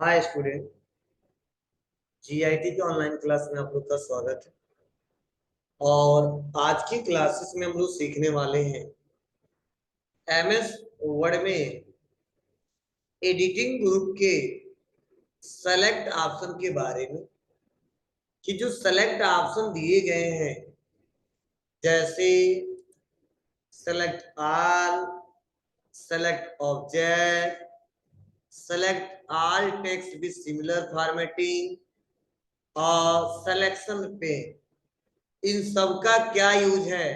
Hi student. GIT के online class में आप लोग का स्वागत है। और आज की क्लासेस में हम लोग सीखने वाले हैं एमएस वर्ड में एडिटिंग ग्रुप के सेलेक्ट ऑप्शन के बारे में कि जो सेलेक्ट ऑप्शन दिए गए हैं, जैसे select all, select object, select all text with similar formatting और सिलेक्शन पे, इन सब का क्या यूज है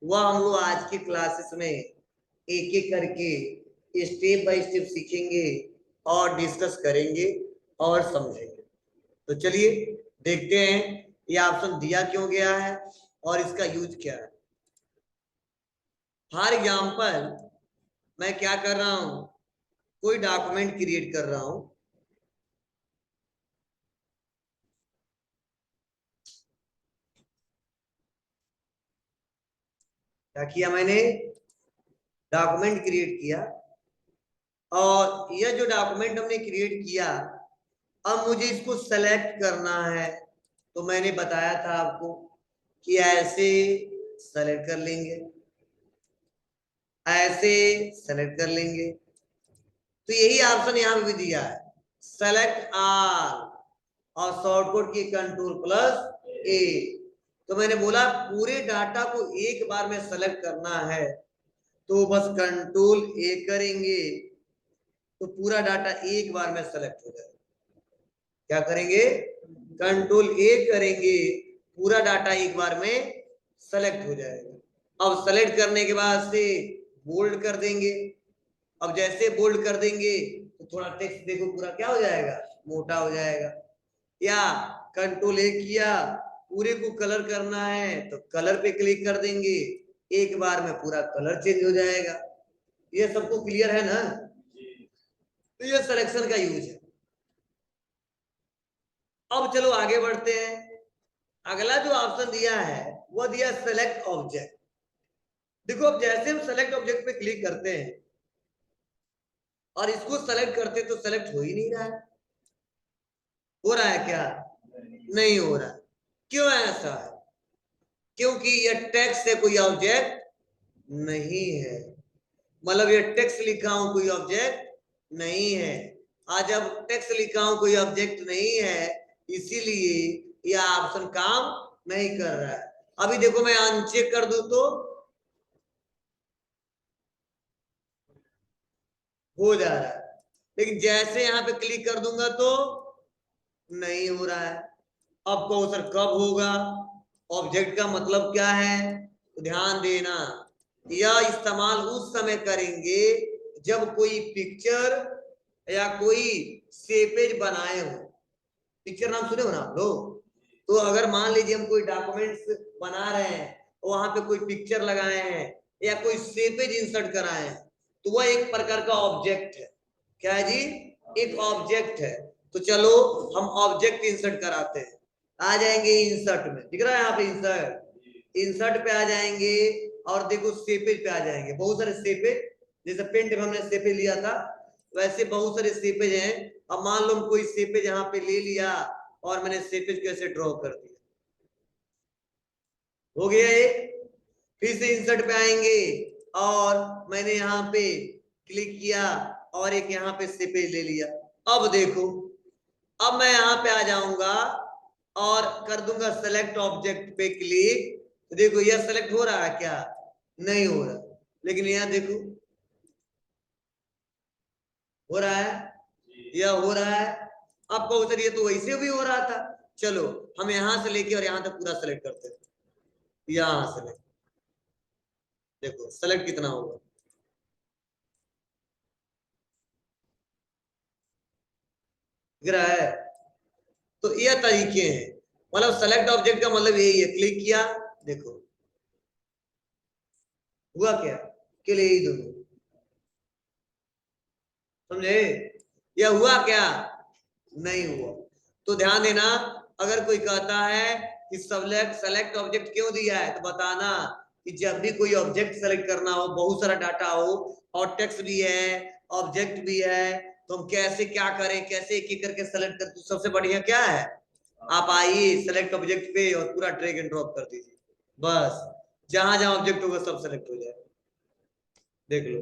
वह हम लोग आज की क्लासेस में एक एक करके स्टेप बाय स्टेप सीखेंगे और डिस्कस करेंगे और समझेंगे। तो चलिए देखते हैं ये ऑप्शन दिया क्यों गया है और इसका यूज क्या है। फॉर एग्जाम्पल मैं क्या कर रहा हूं, कोई डॉक्यूमेंट क्रिएट कर रहा हूं। क्या किया मैंने, डॉक्यूमेंट क्रिएट किया और यह जो डॉक्यूमेंट हमने क्रिएट किया अब मुझे इसको सेलेक्ट करना है। तो मैंने बताया था आपको कि ऐसे सेलेक्ट कर लेंगे, ऐसे सेलेक्ट कर लेंगे। तो यही ऑप्शन यहां पे भी दिया है, सेलेक्ट ऑल और शॉर्टकट की कंट्रोल प्लस ए। तो मैंने बोला पूरे डाटा को एक बार में सेलेक्ट करना है तो बस कंट्रोल ए करेंगे तो पूरा डाटा एक बार में सेलेक्ट हो जाएगा। क्या करेंगे, कंट्रोल ए करेंगे, पूरा डाटा एक बार में सेलेक्ट हो जाएगा। अब सेलेक्ट करने के बाद से बोल्ड कर देंगे। अब जैसे बोल्ड कर देंगे तो थोड़ा टेक्स्ट देखो पूरा क्या हो जाएगा, मोटा हो जाएगा। या कंट्रोल ए किया, पूरे को कलर करना है तो कलर पे क्लिक कर देंगे, एक बार में पूरा कलर चेंज हो जाएगा। ये सबको क्लियर है ना। तो ये सिलेक्शन का यूज है। अब चलो आगे बढ़ते हैं। अगला जो ऑप्शन दिया है वो दिया सेलेक्ट ऑब्जेक्ट। देखो अब जैसे हम सेलेक्ट ऑब्जेक्ट पे क्लिक करते हैं और इसको सेलेक्ट करते तो सेलेक्ट हो ही नहीं रहा है। हो रहा है क्या, नहीं हो रहा है। क्यों ऐसा है, क्योंकि यह टेक्स्ट से कोई ऑब्जेक्ट नहीं है। मतलब ये टेक्स्ट लिखा हूं कोई ऑब्जेक्ट नहीं है। आज अब टेक्स्ट लिखा हूं कोई ऑब्जेक्ट नहीं है, इसीलिए यह ऑप्शन काम नहीं कर रहा है। अभी देखो मैं अनचेक कर दूं तो हो जा रहा है, लेकिन जैसे यहां पे क्लिक कर दूंगा तो नहीं हो रहा है। अब कहो सर कब होगा, ऑब्जेक्ट का मतलब क्या है, तो ध्यान देना यह इस्तेमाल उस समय करेंगे जब कोई पिक्चर या कोई सेपेज बनाए हो। पिक्चर नाम सुने हो ना आप लोग, तो अगर मान लीजिए हम कोई डॉक्यूमेंट्स बना रहे हैं तो वहां पे कोई पिक्चर लगाए हैं या कोई सेपेज इंसर्ट कराए हैं तो वह एक प्रकार का ऑब्जेक्ट है। क्या है जी, एक ऑब्जेक्ट है। तो चलो हम ऑब्जेक्ट इंसर्ट कराते हैं। आ जाएंगे इंसर्ट में, दिख रहा है यहाँ पे इंसर्ट, इंसर्ट पे आ जाएंगे और देखो सेपेज पे आ जाएंगे। बहुत सारे सेपेज, जैसे पेंट में हमने सेपेज लिया था वैसे बहुत सारे सेपेज हैं। अब मान लो कोई सेपेज यहाँ पे ले लिया और मैंने सेपेज को ऐसे ड्रॉ कर दिया, हो गया एक। फिर से इंसर्ट पे आएंगे और मैंने यहाँ पे क्लिक किया और एक यहाँ पे सेपेज ले लिया। अब देखो, अब मैं यहाँ पे आ जाऊंगा और कर दूंगा सेलेक्ट ऑब्जेक्ट पे क्लिक। तो देखो यह सेलेक्ट हो रहा है क्या, नहीं हो रहा, लेकिन यहाँ देखो हो रहा है, यह हो रहा है। अब कहो सर ये तो वैसे भी हो रहा था। चलो हम यहां से लेके और यहां तक पूरा सेलेक्ट करते हैं। यहां से देखो सेलेक्ट कितना होगा, दिख रहा है। तो ये तरीके हैं, मतलब सेलेक्ट ऑब्जेक्ट का मतलब यही है, क्लिक किया देखो हुआ क्या, के लिए ही दोनों समझे। यह हुआ क्या, नहीं हुआ। तो ध्यान देना, अगर कोई कहता है कि सेलेक्ट सेलेक्ट ऑब्जेक्ट क्यों दिया है तो बताना कि जब भी कोई ऑब्जेक्ट सेलेक्ट करना हो, बहुत सारा डाटा हो और टेक्स्ट भी है, ऑब्जेक्ट भी है, तो हम कैसे क्या करें, कैसे एक एक करके सेलेक्ट कर, तो सबसे बढ़िया क्या है, आप आइए सेलेक्ट ऑब्जेक्ट पे और पूरा ड्रैग एंड ड्रॉप कर दीजिए, बस जहां जहां ऑब्जेक्ट होगा सब सेलेक्ट हो जाए। देख लो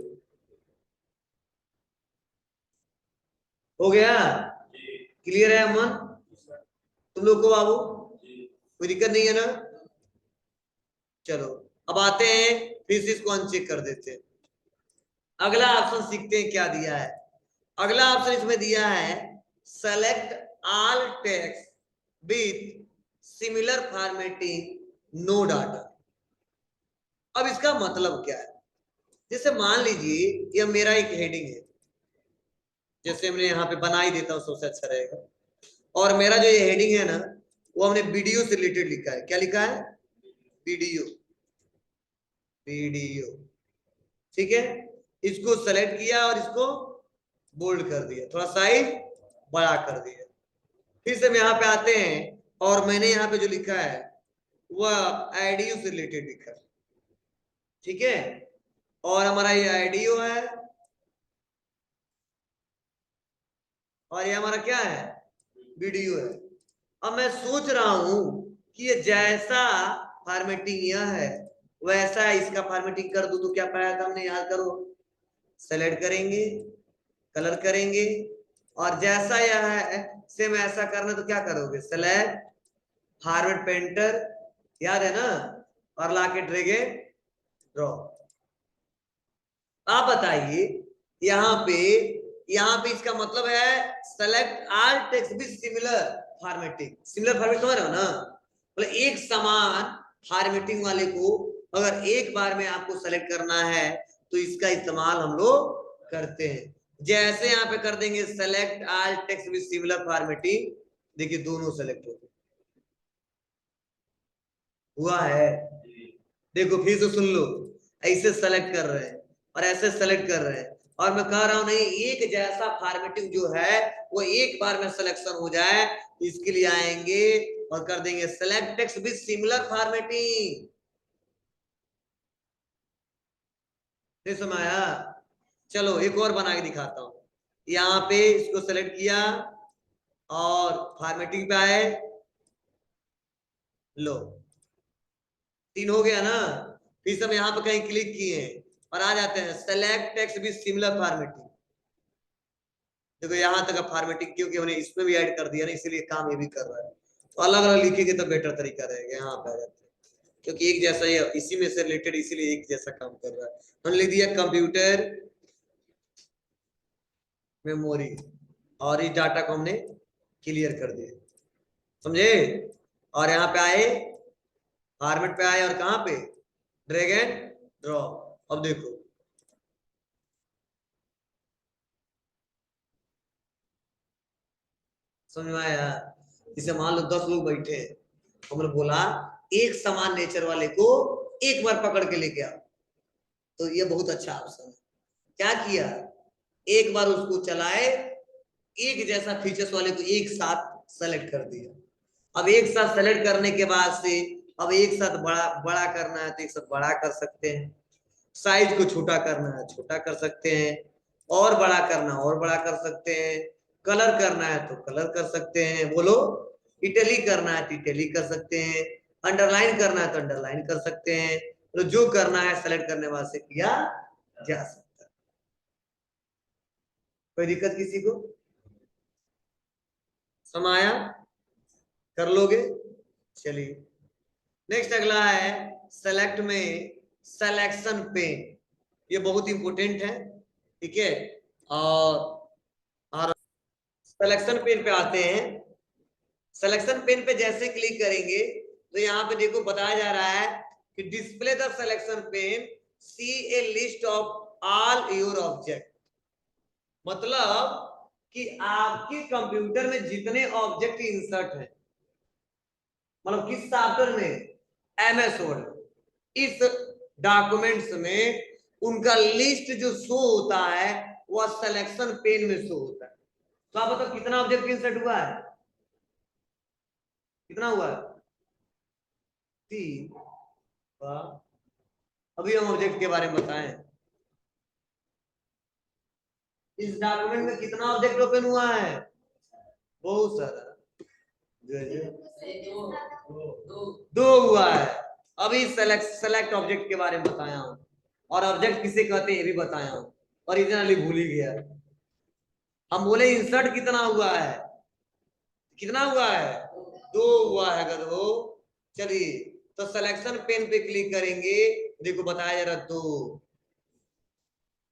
हो गया, क्लियर है अमन तुम लोग को बाबू, कोई दिक्कत नहीं है ना। चलो अब आते हैं, फिर से इसको अनचेक कर देते हैं। अगला ऑप्शन सीखते हैं क्या दिया है। अगला ऑप्शन इसमें दिया है select all text with similar formatting no data. अब इसका मतलब क्या है, जैसे मान लीजिए ये मेरा एक हेडिंग है, जैसे हमने यहाँ पे बना ही देता हूँ सबसे अच्छा रहेगा, और मेरा जो ये हेडिंग है ना वो हमने वीडियो से रिलेटेड लिखा है, क्या लिखा है, वीडियो, वीडियो, ठीक है। इसको सेलेक्ट किया और इसको बोल्ड कर दिया, थोड़ा साइज बड़ा कर दिया। फिर से हम यहाँ पे आते हैं और मैंने यहाँ पे जो लिखा है वह आईडियो से रिलेटेड लिखा है, ठीक है। और हमारा ये आईडियो है और ये हमारा क्या है, वीडियो है। अब मैं सोच रहा हूं कि ये जैसा फॉर्मेटिंग यह है वैसा इसका फॉर्मेटिंग कर दूं, तो क्या पाया था हमने, याद करो, सेलेक्ट करेंगे, कलर करेंगे, और जैसा यह है सेम ऐसा करना, तो क्या करोगे, सेलेक्ट फॉरवर्ड पेंटर, याद है ना, और लाके ड्रैग एंड ड्रॉप। आप बताइए यहाँ पे इसका मतलब है select all text with similar formatting, similar format समझ रहे हो ना, मतलब एक समान फॉर्मेटिंग वाले को अगर एक बार में आपको सेलेक्ट करना है तो इसका इस्तेमाल हम लोग करते हैं। जैसे यहाँ पे कर देंगे select all text with similar formatting, देखिए दोनों सेलेक्ट हो गए, हुआ है, देखो फिर से सुन लो, ऐसे सेलेक्ट कर रहे हैं और ऐसे सेलेक्ट कर रहे हैं, और मैं कह रहा हूं नहीं एक जैसा फॉर्मेटिंग जो है वो एक बार में सिलेक्शन हो जाए, इसके लिए आएंगे और कर देंगे select text with similar formatting. समझ आया, चलो एक और बना के दिखाता हूं। यहाँ पे इसको सेलेक्ट किया और फॉर्मेटिंग पे आए, लो 3 हो गया ना। फिर हम यहाँ पे कहीं क्लिक किए और आ जाते हैं select text with similar formatting. देखो यहाँ तक फॉर्मेटिंग क्योंकि हमने इसमें भी ऐड कर दिया ना, इसीलिए काम ये भी कर रहा है। तो अलग अलग लिखेंगे तो बेटर तरीका रहेगा, यहाँ पे आ जाते हैं क्योंकि एक जैसा ये इसी में से रिलेटेड, इसीलिए एक जैसा काम कर रहा है। हमने लिख दिया कंप्यूटर मेमोरी और इस डाटा को हमने क्लियर कर दिया, समझे। और यहाँ पे आए, फॉर्मेट पे आए और कहाँ पे, ड्रैग एंड ड्रॉप। अब देखो समझ में आया, जैसे मान लो 10 लोग बैठे हैं, हमने बोला एक समान नेचर वाले को एक बार पकड़ के लेके आओ, तो ये बहुत अच्छा ऑप्शन है। क्या किया, एक बार उसको चलाए, एक जैसा फीचर्स वाले को एक साथ सेलेक्ट कर दिया। अब एक साथ सेलेक्ट करने के बाद से अब एक साथ बड़ा बड़ा करना है तो एक साथ बड़ा कर सकते हैं, साइज को छोटा करना है छोटा कर सकते हैं, और बड़ा करना और बड़ा कर सकते हैं, कलर करना है तो कलर कर सकते हैं, बोलो इटली करना है तो इटली कर सकते हैं, अंडरलाइन करना है तो अंडरलाइन कर सकते हैं, तो जो करना है सेलेक्ट करने बाद से किया जा सकता है। कोई दिक्कत किसी को, समाया कर लोगे। चलिए नेक्स्ट अगला है सेलेक्ट में सिलेक्शन पेन, ये बहुत इंपोर्टेंट है, ठीक है। और सिलेक्शन पेन पे आते हैं। सिलेक्शन पेन पे जैसे क्लिक करेंगे तो यहाँ पे देखो बताया जा रहा है कि display the selection pane, see a list of all your object, मतलब कि आपके कंप्यूटर में जितने ऑब्जेक्ट इंसर्ट है, मतलब किस सॉफ्टवेयर में, एमएस वर्ड, इस डॉक्यूमेंट्स में उनका लिस्ट जो शो होता है वह सिलेक्शन पेन में शो होता है। तो आप बताओ कितना ऑब्जेक्ट इंसर्ट हुआ है, कितना हुआ है, 3। अभी हम ऑब्जेक्ट के बारे में बताएं, इस डॉक्यूमेंट में कितना ऑब्जेक्ट ओपन हुआ है? बहुत सारा, दो हुआ है। अभी सेलेक्ट ऑब्जेक्ट के बारे में बताया हूं, और ऑब्जेक्ट किसे कहते हैं ये भी बताया हूं, और इतना भूल ही गया। हम बोले इंसर्ट कितना हुआ है? कितना हुआ है? दो हुआ है गधो। चलिए, तो सिलेक्शन पेन पे क्लिक करेंगे, देखो बताया जरा, दो।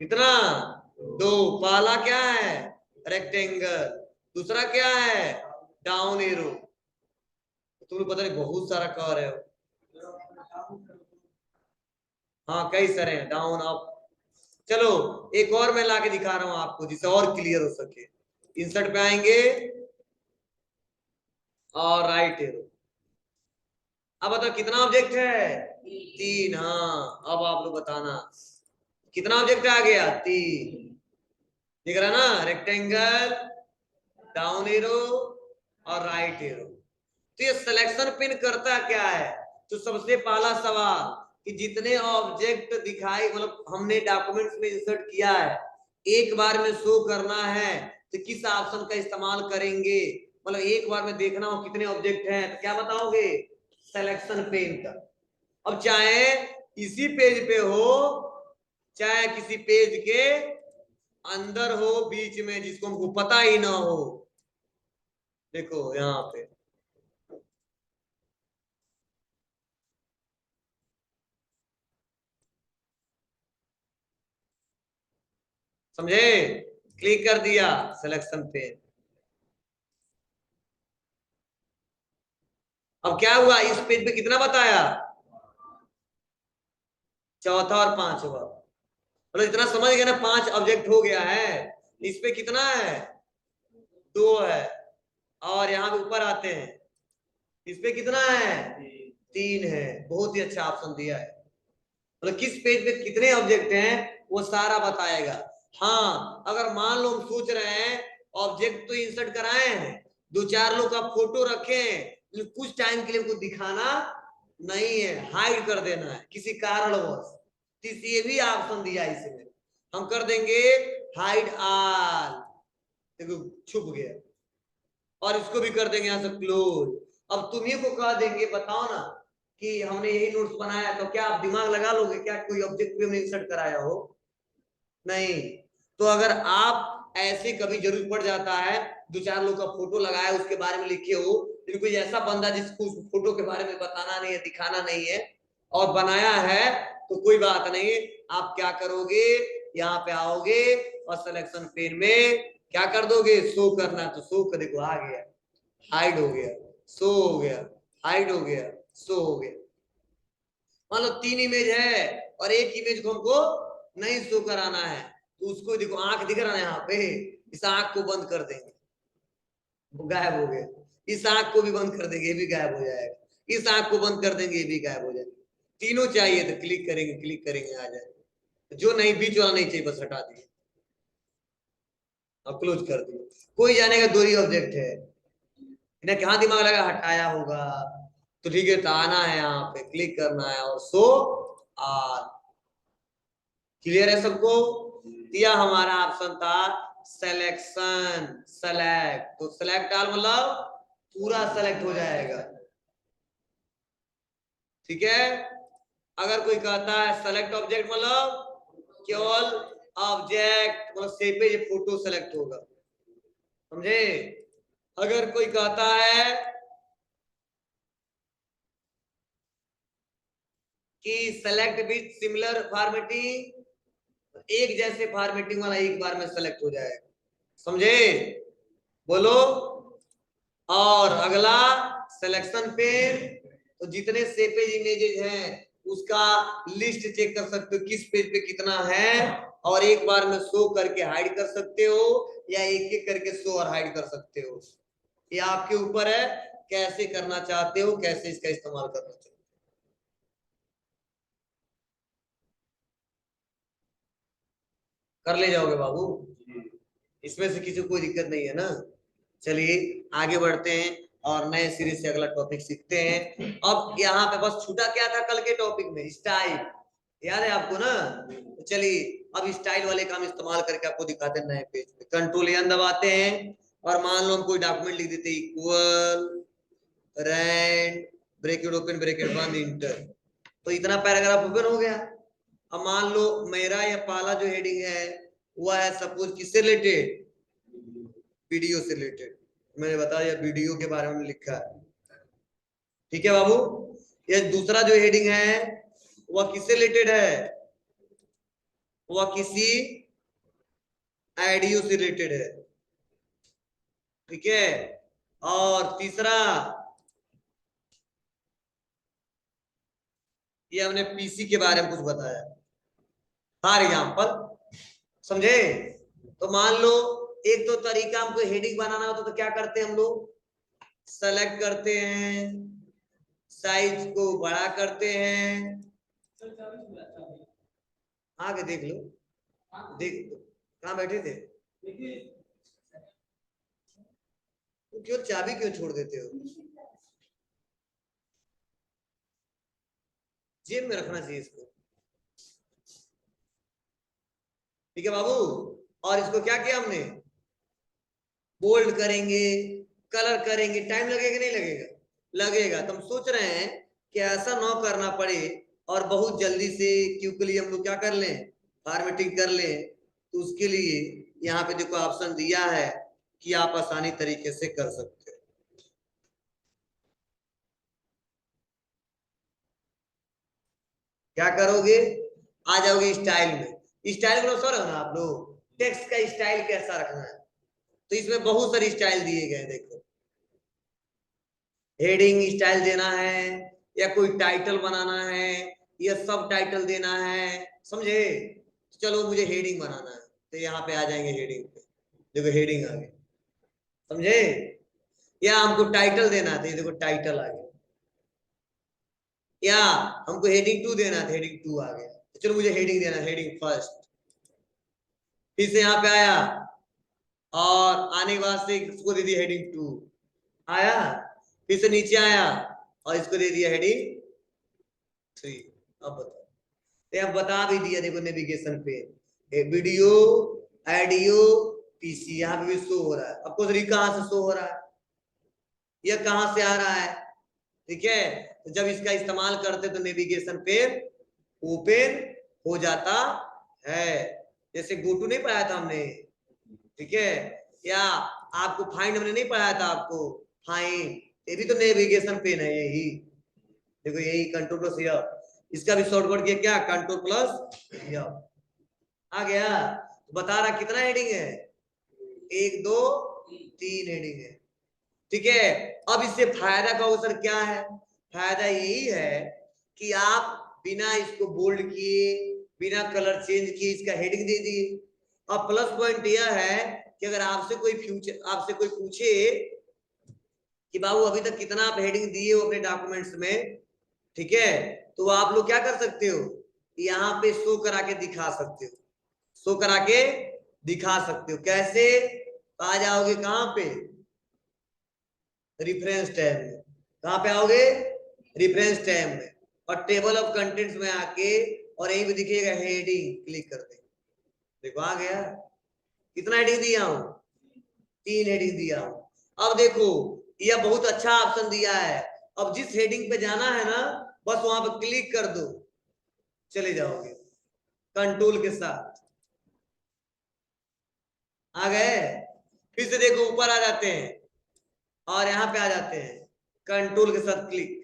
कितना? दो। पहला क्या है? रेक्टेंगल। दूसरा क्या है? Down arrow. तुम्हें पता नहीं बहुत सारा कह रहे हो। हाँ, कई सारे हैं, डाउन अप। चलो एक और मैं लाके दिखा रहा हूं आपको, जिससे और क्लियर हो सके। इंसर्ट पे आएंगे और राइट एरो। अब बताओ कितना ऑब्जेक्ट है? तीन। हाँ, अब आप लोग बताना कितना ऑब्जेक्ट आ गया? तीन। दिख रहा ना? रेक्टेंगल, डाउन एरो और राइट एरो। तो ये सिलेक्शन पिन करता क्या है? तो सबसे पहला सवाल कि जितने ऑब्जेक्ट दिखाई, मतलब हमने डॉक्यूमेंट्स में इंसर्ट किया है, एक बार में शो करना है तो किस ऑप्शन का इस्तेमाल करेंगे? मतलब एक बार में देखना हो कितने ऑब्जेक्ट हैं तो क्या बताओगे? सिलेक्शन पेन का। अब चाहे इसी पेज पे हो, चाहे किसी पेज के अंदर हो, बीच में, जिसको हमको पता ही ना हो। देखो यहाँ पे समझे? क्लिक कर दिया सिलेक्शन पे। अब क्या हुआ? इस पेज पे कितना बताया? चौथा और पांचवा। मतलब इतना समझ गया ना? 5 ऑब्जेक्ट हो गया है। इस पे कितना है? 2 है। और यहाँ पे ऊपर आते हैं, इस पे कितना है? 3 है। बहुत ही अच्छा ऑप्शन दिया है। मतलब किस पेज पे कितने ऑब्जेक्ट हैं वो सारा बताएगा। हाँ, अगर मान लो हम सोच रहे हैं ऑब्जेक्ट तो इंसर्ट कराए हैं, 2-4 लोग का फोटो रखे हैं, लेकिन कुछ टाइम के लिए उनको दिखाना नहीं है, हाइड कर देना है किसी कारणवश, तो ये भी ऑप्शन दिया है इसमें। हम कर देंगे हाइड ऑल। देखो छुप गया। और इसको भी कर देंगे यहां से क्लोज। अब तुम्ही को कह देंगे, बताओ ना कि हमने यही नोट्स बनाया, तो क्या आप दिमाग लगा लोगे क्या कोई ऑब्जेक्ट भी हमने इंसर्ट कराया हो? नहीं। तो अगर आप ऐसे कभी जरूरत पड़ जाता है, 2-4 लोग का फोटो लगाया, उसके बारे में लिखे हो, लेकिन कोई ऐसा बंदा जिसको उस फोटो के बारे में बताना नहीं है, दिखाना नहीं है, और बनाया है, तो कोई बात नहीं। आप क्या करोगे? यहाँ पे आओगे और सिलेक्शन पेन में क्या कर दोगे? शो करना, तो शो कर, देखो आ गया, हाइड हो गया, शो हो गया, हाइड हो गया, शो हो गया। मान लो 3 इमेज है और एक इमेज को हमको नहीं शो कराना है, तो उसको देखो आंख दिख रहा है यहाँ पे, इस आंख को बंद कर देंगे, वो गायब हो गया। इस आंख को भी बंद कर देंगे, ये भी गायब हो जाएगा। इस आंख को बंद कर देंगे, ये भी गायब हो जाएगा। तीनों चाहिए तो क्लिक करेंगे, क्लिक करेंगे, आ जाएगा। जो नहीं, बीच वाला नहीं चाहिए, बस हटा दिए और क्लोज कर दिए। कोई जानेगा 2 ही ऑब्जेक्ट है, इन्हें कहाँ दिमाग लगा, हटाया होगा। तो ठीक है, तो आना है, यहाँ पे क्लिक करना है और शो ऑल। क्लियर है सबको? दिया हमारा ऑप्शन था सिलेक्शन, सेलेक्ट। तो सेलेक्ट ऑल मतलब पूरा सेलेक्ट हो जाएगा। ठीक है? अगर कोई कहता है सेलेक्ट ऑब्जेक्ट मतलब केवल ऑब्जेक्ट, मतलब सेपेज फोटो सेलेक्ट होगा। समझे? अगर कोई कहता है कि सेलेक्ट विथ सिमिलर फॉर्मेटिंग, एक जैसे फॉर्मेटिंग वाला एक बार में सेलेक्ट हो जाएगा। समझे? बोलो। और अगला सिलेक्शन पेन, तो जितने सेपेज इमेजेस हैं उसका लिस्ट चेक कर सकते हो, किस पेज पे कितना है, और एक बार में शो करके हाइड कर सकते हो, या एक एक करके शो और हाइड कर सकते हो। ये आपके ऊपर है, कैसे करना चाहते हो, कैसे इसका इस्तेमाल करना चाहते हो। कर ले जाओगे बाबू, इसमें से किसी को कोई दिक्कत नहीं है ना? चलिए आगे बढ़ते हैं और नए सीरीज से अगला टॉपिक सीखते हैं। अब यहाँ पे बस छूटा क्या था कल के टॉपिक में? स्टाइल। याद है आपको ना? तो चलिए अब स्टाइल वाले काम इस्तेमाल करके आपको दिखाते हैं नए पेज पे। कंट्रोल एन दबाते हैं और मान लो हम कोई डॉक्यूमेंट लिख देते equal rand bracket open bracket बंद इंटर, तो इतना पैराग्राफ ओपन हो गया। अब मान लो मेरा या पाला जो हेडिंग है वह है सपोज किससे रिलेटेड, वीडियो से रिलेटेड। मैंने बताया वीडियो के बारे में लिखा है, ठीक है बाबू। ये दूसरा जो हेडिंग है वह किससे रिलेटेड है, वह किसी ऑडियो से रिलेटेड है, ठीक है। और तीसरा ये हमने पीसी के बारे में कुछ बताया, फॉर एग्जाम्पल, समझे। तो मान लो एक तो तरीका हमको हेडिंग बनाना होता तो क्या करते हैं हम लोग, सेलेक्ट करते हैं, साइज को बड़ा करते हैं, आगे देख लो, देख कहाँ बैठे थे, तो क्यों चाबी क्यों छोड़ देते हो, जेब में रखना चाहिए इसको, ठीक है बाबू। और इसको क्या किया हमने, बोल्ड करेंगे, कलर करेंगे, टाइम लगेगा नहीं लगेगा, लगेगा। तो हम सोच रहे हैं कि ऐसा ना करना पड़े और बहुत जल्दी से क्योंकि हम लोग क्या कर लें, फॉर्मेटिंग कर लें, तो उसके लिए यहाँ पे देखो ऑप्शन दिया है कि आप आसानी तरीके से कर सकते हो। क्या करोगे, आ जाओगे स्टाइल में, स्टाइल को सर ना आप लोग टेक्स्ट का स्टाइल कैसा रखना है, तो इसमें बहुत सारी स्टाइल दिए गए, देखो हेडिंग स्टाइल देना है या कोई टाइटल बनाना है या सब टाइटल देना है, समझे। चलो मुझे हेडिंग बनाना है तो यहाँ पे आ जाएंगे हेडिंग पे, देखो हेडिंग आ गई, समझे। या हमको टाइटल देना था, देखो टाइटल आ गया, या हमको हेडिंग 2 देना था, हेडिंग 2 आ गया। तो चलो मुझे हेडिंग देना, हेडिंग फर्स्ट, फिर से यहाँ पे आया और आने के बाद से इसको दे दिया हेडिंग 2 आया, फिर से नीचे आया और इसको दे दिया हेडिंग 3। अब बताओ, तो बता भी दिया, देखो नेविगेशन पे वीडियो ऑडियो पीसी यहाँ पे भी शो हो रहा है, आपको कहां से शो हो रहा है, यह कहां से आ रहा है, ठीक है। तो जब इसका इस्तेमाल करते तो नेविगेशन पे ओपन हो जाता है, जैसे गोटू नहीं पढ़ाया था हमने, ठीक है। या आपको फाइंड हमने नहीं पढ़ाया था, आपको फाइंड, ये भी तो नेविगेशन पेन है, यही देखो, यही कंट्रोल प्लस या, इसका भी शॉर्टकट किया क्या, कंट्रोल प्लस या, आ गया। बता रहा कितना हेडिंग है, 1 2 3 हेडिंग है, ठीक है। अब इससे फायदा का अवसर क्या है, फायदा यही है कि आप बिना इसको बोल्ड किए, बिना कलर चेंज किए इसका हेडिंग दे दिए। अब प्लस पॉइंट यह है कि अगर आपसे कोई पूछे कि बाबू अभी तक कितना आप हेडिंग दिए हो अपने डॉक्यूमेंट्स में, ठीक है, तो आप लोग क्या कर सकते हो, यहाँ पे शो करा के दिखा सकते हो, शो करा के दिखा सकते हो, कैसे, आ जाओगे कहां पे, रिफरेंस टैब में, कहां पे आओगे, रिफरेंस टैब में, और टेबल ऑफ कंटेंट्स में आके और यहीं पे दिखेगा हेडिंग, क्लिक कर देंगे, देखो आ गया। कितना हेडिंग दिया हूं, 3 हेडिंग दिया हूं। अब देखो यह बहुत अच्छा ऑप्शन दिया है, अब जिस हेडिंग पे जाना है ना बस वहां पे क्लिक कर दो, चले जाओगे कंट्रोल के साथ, आ गए। फिर से देखो ऊपर आ जाते हैं और यहाँ पे आ जाते हैं, कंट्रोल के साथ क्लिक,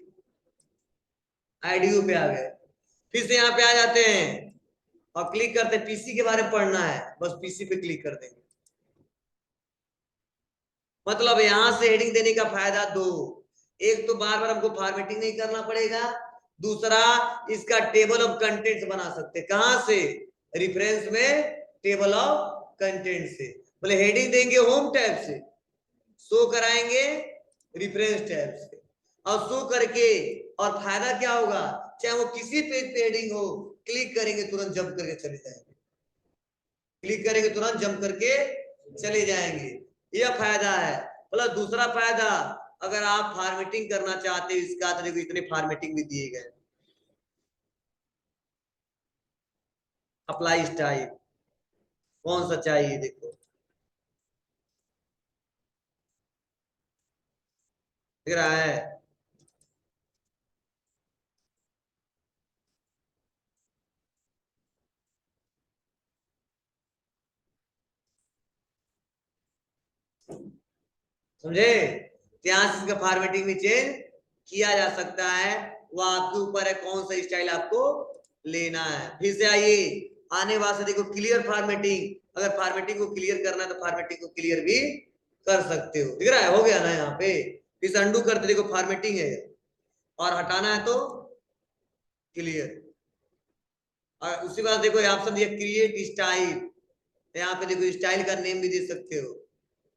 आईडियो पे आ गए, फिर से यहाँ पे आ जाते हैं और क्लिक करते हैं, पीसी के बारे में पढ़ना है बस पीसी पे क्लिक कर देंगे। मतलब यहां से हेडिंग देने का फायदा दो, एक तो बार बार हमको फॉर्मेटिंग नहीं करना पड़ेगा, दूसरा इसका टेबल ऑफ कंटेंट्स बना सकते, कहां से, रेफरेंस में टेबल ऑफ कंटेंट से, बोले हेडिंग देंगे होम टैब से, शो कराएंगे रेफरेंस टैब से, और शो करके, और फायदा क्या होगा, चाहे वो किसी पेज पे हेडिंग हो, क्लिक करेंगे तुरंत जंप करके चले जाएंगे, क्लिक करेंगे तुरंत जंप करके चले जाएंगे, यह फायदा है। प्लस दूसरा फायदा, अगर आप फॉर्मेटिंग करना चाहते हो इसका, तो देखो इतने फॉर्मेटिंग भी दिए गए, अप्लाई स्टाइल कौन सा चाहिए, देखो दिख रहा है। समझे? यहाँ से इसका फॉर्मेटिंग में चेंज किया जा सकता है, वो आपके ऊपर है कौन सा स्टाइल आपको लेना है। फिर से आइए आने वाले देखो क्लियर फॉर्मेटिंग, अगर फॉर्मेटिंग को क्लियर करना है तो फॉर्मेटिंग को क्लियर भी कर सकते हो। दिख रहा है, हो गया ना यहाँ पे। फिर से अंडू करते देखो फॉर्मेटिंग है और हटाना है तो क्लियर। और उसी बात देखो ऑप्शन दिया क्रिएट स्टाइल, यहाँ पे देखो स्टाइल का नेम भी दे सकते हो।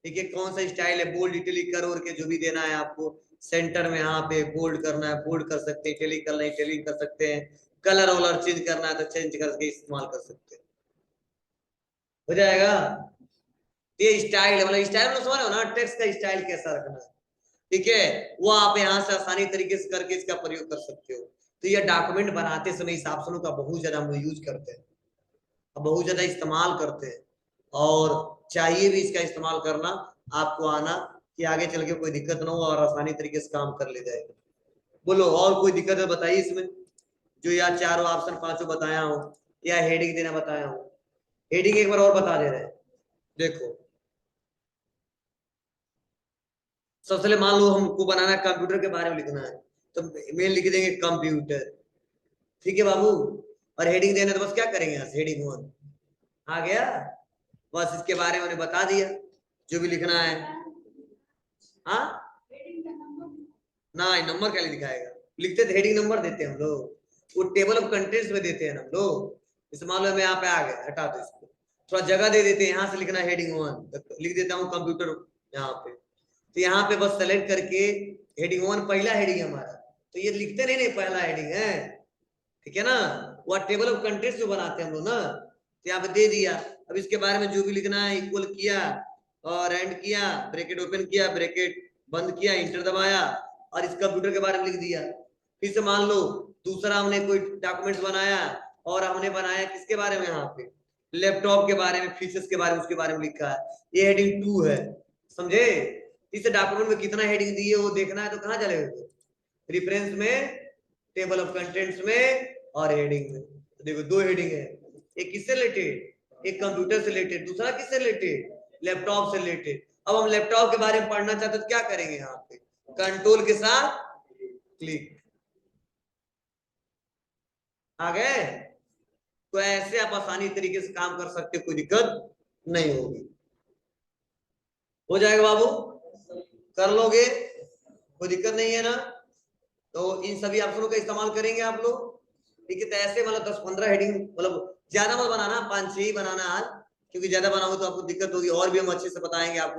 ठीक है, कौन सा स्टाइल है, बोल्ड इटैलिक कर और के जो भी देना है आपको। सेंटर में यहाँ पे बोल्ड करना है बोल्ड कर सकते हैं, इटैलिक करना है इटैलिक कर सकते हैं, कलर वलर चेंज करना है तो चेंज करके इस्तेमाल कर सकते हैं, हो जाएगा। ये स्टाइल है, मतलब स्टाइल मतलब समझ रहे हो ना, टेक्स्ट का स्टाइल कैसा रखना है। ठीक है, वो आप यहाँ से आसानी तरीके से करके इसका प्रयोग कर सकते हो। तो ये डॉक्यूमेंट बनाते समय इस ऑप्शनों का बहुत ज्यादा हम यूज करते हैं, बहुत ज्यादा इस्तेमाल करते हैं, और चाहिए भी इसका इस्तेमाल करना आपको आना, कि आगे चल के कोई दिक्कत ना हो और आसानी तरीके से काम कर ले जाएगा। बोलो और कोई दिक्कत है बताइए इसमें, जो या चारों ऑप्शन पांचों बताया हूं या हेडिंग देना बताया हूं। हेडिंग एक बार और बता दे रहे हैं, देखो सबसे पहले मान लो हमको बनाना है कंप्यूटर के बारे में लिखना है, तो मेन लिख देंगे कंप्यूटर। ठीक है बाबू, और हेडिंग देना तो बस क्या करेंगे यहाँ से हेडिंग वन आ गया, बस इसके बारे में उन्हें बता दिया जो भी लिखना है। हाँ ना, नंबर क्या दिखाएगा, लिखते थे हेडिंग नंबर देते हैं हम लोग, वो टेबल ऑफ कंटेंट्स में देते हैं हम लोग। इस मान लो मैं यहाँ पे आ गया, हटा दो इसको, थोड़ा जगह दे देते हैं, यहाँ से लिखना हेडिंग वन, लिख देता हूँ कंप्यूटर यहाँ पे। तो यहाँ पे बस सेलेक्ट करके हेडिंग वन पहला हेडिंग हमारा, तो ये लिखते नहीं नहीं पहला हेडिंग है, ठीक है ना। वो टेबल ऑफ कंटेंट्स जो बनाते हैं हम लोग ना, तो यहाँ पे दे दिया। अब इसके बारे में जो भी लिखना है इक्वल किया और एंड किया, ब्रैकेट ओपन किया ब्रैकेट बंद किया, इंटर दबाया और इस कंप्यूटर के बारे में लिख दिया। फिर से मान लो दूसरा हमने कोई डॉक्यूमेंट बनाया, और हमने बनाया किसके बारे में, यहाँ पे लैपटॉप के बारे में, फीचर्स के बारे में, उसके बारे में लिखा है, ये हेडिंग 2 है। समझे? इस डॉक्यूमेंट में कितना हेडिंग दी है वो देखना है तो कहाँ चलेगा, रेफरेंस में, टेबल ऑफ कंटेंट्स में और हेडिंग में। तो देखो दो हेडिंग है, एक किससे रिलेटेड, एक कंप्यूटर से रिलेटेड, दूसरा किससे रिलेटेड, लैपटॉप से रिलेटेड। अब हम लैपटॉप के बारे में पढ़ना चाहते तो क्या करेंगे, यहाँ पे कंट्रोल के साथ क्लिक, आ गए। तो ऐसे आप आसानी तरीके से काम कर सकते हो, कोई दिक्कत नहीं होगी, हो जाएगा बाबू, कर लोगे, कोई दिक्कत नहीं है ना। तो इन सभी ऑप्शनों का इस्तेमाल करेंगे आप लोग। ठीक है, तो ऐसे मतलब 10-15 हेडिंग, मतलब ज्यादा मत बनाना, 5-6 ही बनाना आज, क्योंकि ज्यादा बनाओगे तो आपको दिक्कत होगी, और भी हम अच्छे से बताएंगे आपको।